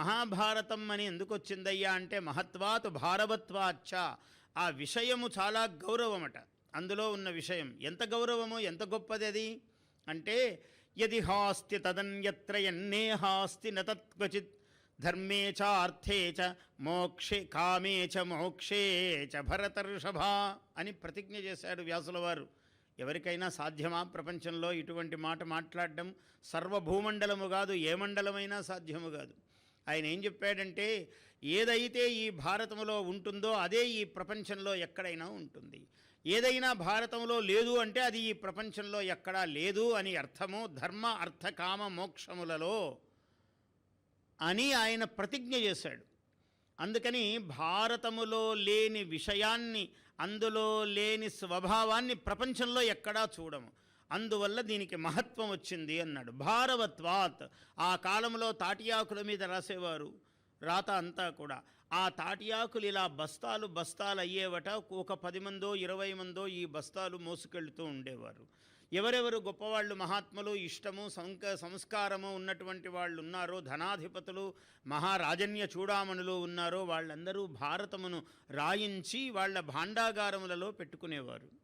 మహాభారతం అని ఎందుకు వచ్చిందయ్యా అంటే మహత్వాత్ భారవత్వాచ్చ, ఆ విషయము చాలా గౌరవమట. అందులో ఉన్న విషయం ఎంత గౌరవమో, ఎంత గొప్పది అది అంటే, యది హాస్తి తదన్యత్ర యన్నేహాస్తి న తత్క్వచిత్ ధర్మే చ అర్థే చ మోక్షే కామే చ మోక్షే చ భరతర్షభ అని ప్రతిజ్ఞ చేశాడు వ్యాసుల వారు. ఎవరికైనా సాధ్యమా ప్రపంచంలో ఇటువంటి మాట మాట్లాడడం? సర్వభూమండలము కాదు, ఏ మండలమైనా సాధ్యము కాదు. ఆయన ఏం చెప్పాడంటే, ఏదైతే ఈ భారతంలో ఉంటుందో అదే ఈ ప్రపంచంలో ఎక్కడైనా ఉంటుంది. ఏదైనా భారతంలో లేదు అంటే అది ఈ ప్రపంచంలో ఎక్కడా లేదు అని అర్థము. ధర్మ అర్థ కామ మోక్షములలో అని ఆయన ప్రతిజ్ఞ చేశాడు. అందుకని భారతములో లేని విషయాన్ని, అందులో లేని స్వభావాన్ని ప్రపంచంలో ఎక్కడా చూడము. అందువల్ల దీనికి మహత్వం వచ్చింది అన్నాడు. భారవత్వాత్, ఆ కాలంలో తాటియాకుల మీద రాసేవారు రాత అంతా కూడా. ఆ తాటియాకులు ఇలా బస్తాలు బస్తాలు అయ్యేవట. ఒక 10 మందో 20 మందో ఈ బస్తాలు మోసుకెళ్తూ ఉండేవారు. ఎవరెవరు గొప్పవాళ్ళు, మహాత్ములు, ఇష్టము సంస్కారము ఉన్నటువంటి వాళ్ళు ఉన్నారో, ధనాధిపతులు, మహారాజన్య చూడామణులు ఉన్నారో, వాళ్ళందరూ భారతమును రాయించి వాళ్ళ భాండాగారములలో పెట్టుకునేవారు.